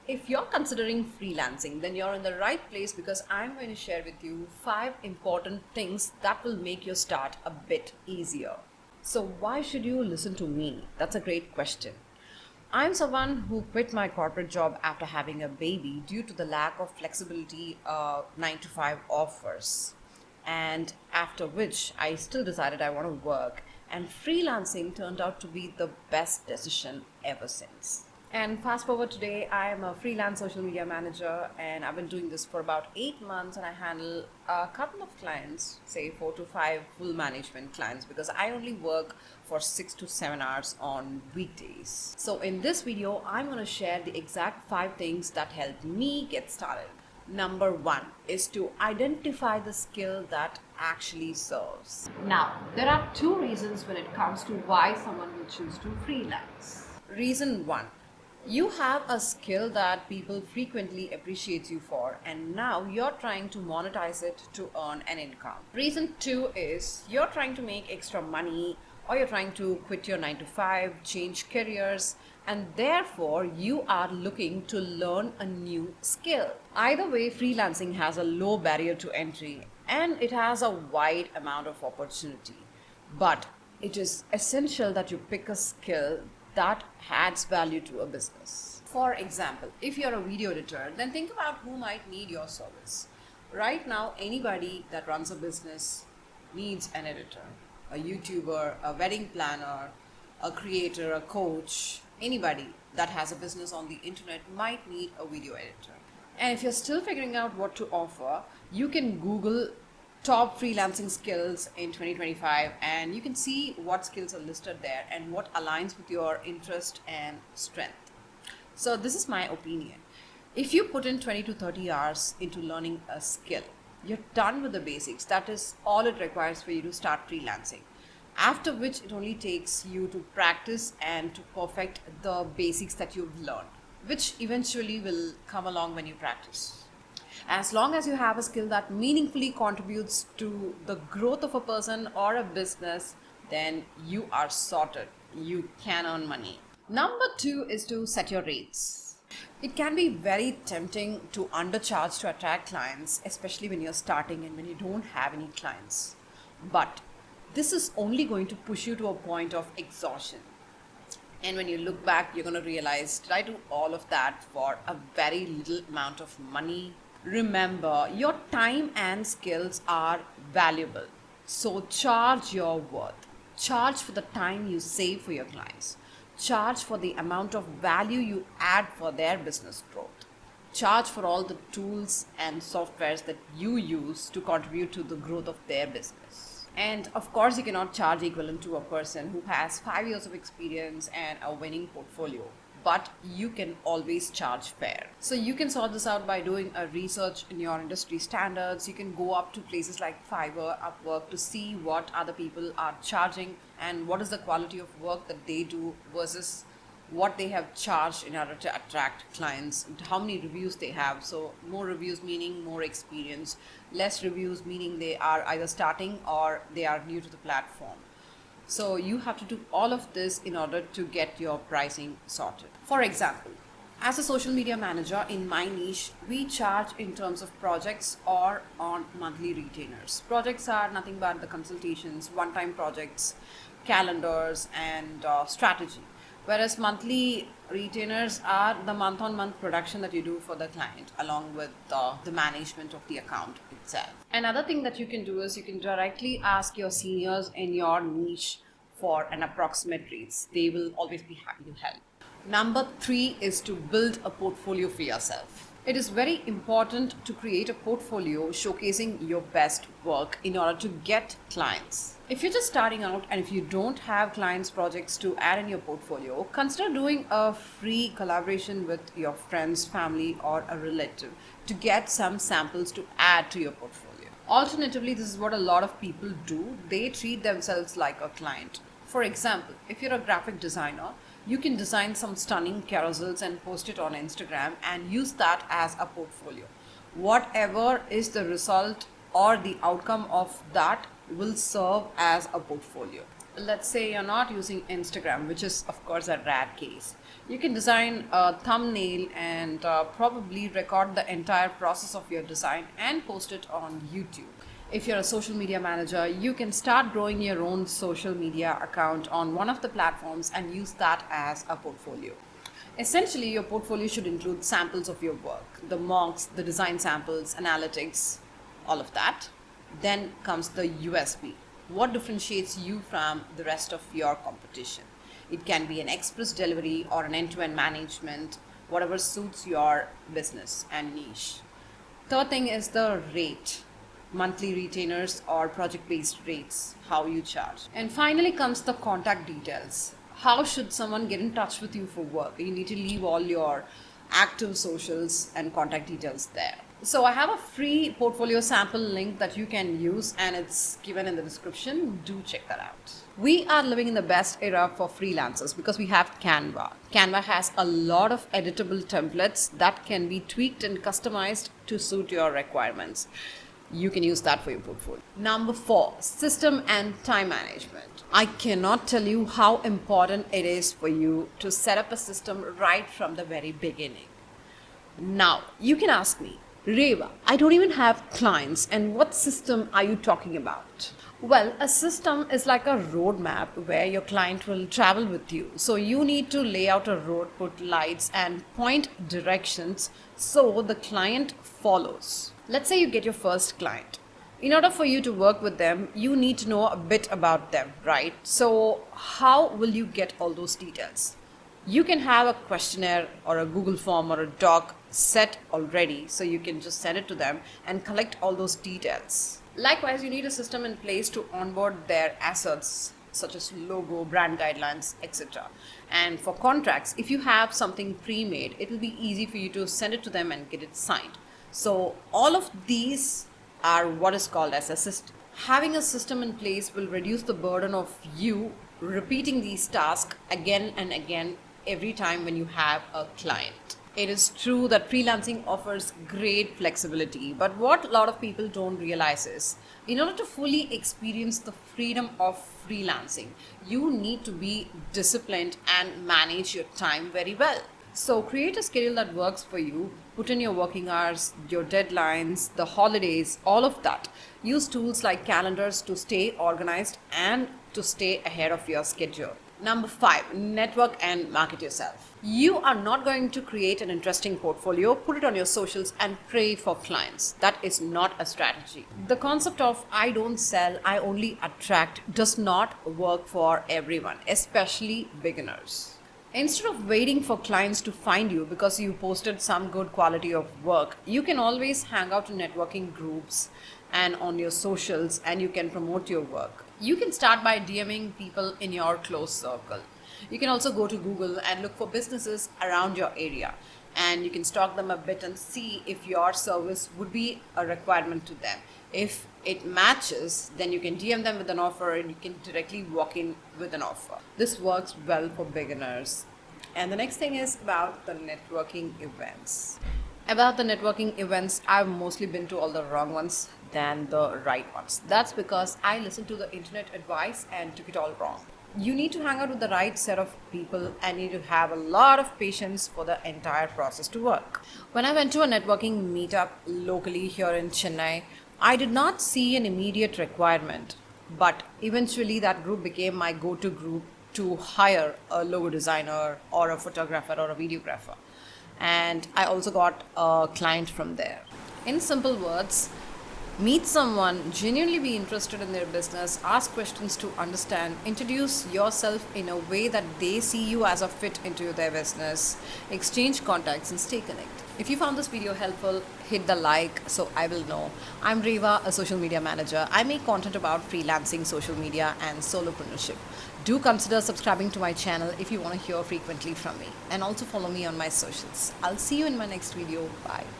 If you're considering freelancing, then you're in the right place because I'm going to share with you 5 important things that will make your start a bit easier. So, why should you listen to me? That's a great question. I'm someone who quit my corporate job after having a baby due to the lack of flexibility 9 to 5 offers. And after which, I still decided I want to work, and freelancing turned out to be the best decision ever since. And fast forward today, I am a freelance social media manager, and I've been doing this for about 8 months. And I handle a couple of clients, say 4 to 5 full management clients, because I only work for 6 to 7 hours on weekdays. So, in this video, I'm going to share the exact 5 things that helped me get started. Number 1 is to identify the skill that actually serves. Now, there are 2 reasons when it comes to why someone will choose to freelance. Reason 1: you have a skill that people frequently appreciate you for, and now you're trying to monetize it to earn an income. Reason 2 is you're trying to make extra money, or you're trying to quit your 9 to 5, change careers, and therefore you are looking to learn a new skill. Either way, freelancing has a low barrier to entry and it has a wide amount of opportunity. But it is essential that you pick a skill that adds value to a business. For example, if you're a video editor, then think about who might need your service. Right now, anybody that runs a business needs an editor. A YouTuber, a wedding planner, a creator, a coach, anybody that has a business on the internet might need a video editor. And if you're still figuring out what to offer, you can Google top freelancing skills in 2025 and you can see what skills are listed there and what aligns with your interest and strength. So this is my opinion. If you put in 20 to 30 hours into learning a skill, you're done with the basics. That is all it requires for you to start freelancing. After which it only takes you to practice and to perfect the basics that you've learned, which eventually will come along when you practice. As long as you have a skill that meaningfully contributes to the growth of a person or a business, then you are sorted. You can earn money. Number 2 is to set your rates. It can be very tempting to undercharge to attract clients, especially when you're starting and when you don't have any clients. But this is only going to push you to a point of exhaustion. And when you look back, you're going to realize, did I do all of that for a very little amount of money? Remember, your time and skills are valuable. So charge your worth. Charge for the time you save for your clients. Charge for the amount of value you add for their business growth. Charge for all the tools and softwares that you use to contribute to the growth of their business. And of course, you cannot charge equivalent to a person who has 5 years of experience and a winning portfolio. But you can always charge fair. So you can sort this out by doing a research in your industry standards. You can go up to places like Fiverr, Upwork to see what other people are charging and what is the quality of work that they do versus what they have charged in order to attract clients, how many reviews they have. So more reviews meaning more experience, less reviews meaning they are either starting or they are new to the platform. So you have to do all of this in order to get your pricing sorted. For example, as a social media manager in my niche, we charge in terms of projects or on monthly retainers. Projects are nothing but the consultations, one-time projects, calendars, and strategy. Whereas monthly retainers are the month-on-month production that you do for the client along with the management of the account itself. Another thing that you can do is you can directly ask your seniors in your niche for an approximate rates. They will always be happy to help. Number 3 is to build a portfolio for yourself. It is very important to create a portfolio showcasing your best work in order to get clients. If you're just starting out and if you don't have clients' projects to add in your portfolio, consider doing a free collaboration with your friends, family, or a relative to get some samples to add to your portfolio. Alternatively, this is what a lot of people do. They treat themselves like a client. For example, if you're a graphic designer, you can design some stunning carousels and post it on Instagram and use that as a portfolio. Whatever is the result or the outcome of that will serve as a portfolio. Let's say you're not using Instagram, which is of course a rare case. You can design a thumbnail and probably record the entire process of your design and post it on YouTube. If you're a social media manager, you can start growing your own social media account on one of the platforms and use that as a portfolio. Essentially, your portfolio should include samples of your work, the mocks, the design samples, analytics, all of that. Then comes the USP. What differentiates you from the rest of your competition? It can be an express delivery or an end-to-end management, whatever suits your business and niche. Third thing is the rate, monthly retainers or project-based rates, how you charge. And finally comes the contact details. How should someone get in touch with you for work? You need to leave all your active socials and contact details there. So I have a free portfolio sample link that you can use, and it's given in the description. Do check that out. We are living in the best era for freelancers because we have Canva. Canva has a lot of editable templates that can be tweaked and customized to suit your requirements. You can use that for your portfolio. Number 4, system and time management. I cannot tell you how important it is for you to set up a system right from the very beginning. Now, you can ask me, Reva, I don't even have clients, and what system are you talking about? Well, a system is like a roadmap where your client will travel with you. So you need to lay out a road, put lights and point directions so the client follows. Let's say you get your first client. In order for you to work with them, you need to know a bit about them, right? So how will you get all those details? You can have a questionnaire or a Google form or a doc set already, so you can just send it to them and collect all those details. Likewise, you need a system in place to onboard their assets such as logo, brand guidelines, etc. And for contracts, if you have something pre-made, it will be easy for you to send it to them and get it signed. So all of these are what is called as a system. Having a system in place will reduce the burden of you repeating these tasks again and again every time when you have a client. It is true that freelancing offers great flexibility, but what a lot of people don't realize is, in order to fully experience the freedom of freelancing, you need to be disciplined and manage your time very well. So create a schedule that works for you. Put in your working hours, your deadlines, the holidays, all of that. Use tools like calendars to stay organized and to stay ahead of your schedule. Number 5, network and market yourself. You are not going to create an interesting portfolio, put it on your socials and pray for clients. That is not a strategy. The concept of I don't sell, I only attract does not work for everyone, especially beginners. Instead of waiting for clients to find you because you posted some good quality of work, you can always hang out in networking groups and on your socials, and you can promote your work. You can start by DMing people in your close circle. You can also go to Google and look for businesses around your area, and you can stalk them a bit and see if your service would be a requirement to them. If it matches, then you can DM them with an offer and you can directly walk in with an offer. This works well for beginners. And the next thing is about the networking events. About the networking events, I've mostly been to all the wrong ones than the right ones. That's because I listened to the internet advice and took it all wrong. You need to hang out with the right set of people and need to have a lot of patience for the entire process to work. When I went to a networking meetup locally here in Chennai, I did not see an immediate requirement, but eventually that group became my go-to group to hire a logo designer or a photographer or a videographer. And I also got a client from there. In simple words, meet someone, genuinely be interested in their business, ask questions to understand, introduce yourself in a way that they see you as a fit into their business, exchange contacts and stay connected. If you found this video helpful, hit the like so I will know. I'm Reva, a social media manager. I make content about freelancing, social media and solopreneurship. Do consider subscribing to my channel if you want to hear frequently from me, and also follow me on my socials. I'll see you in my next video. Bye.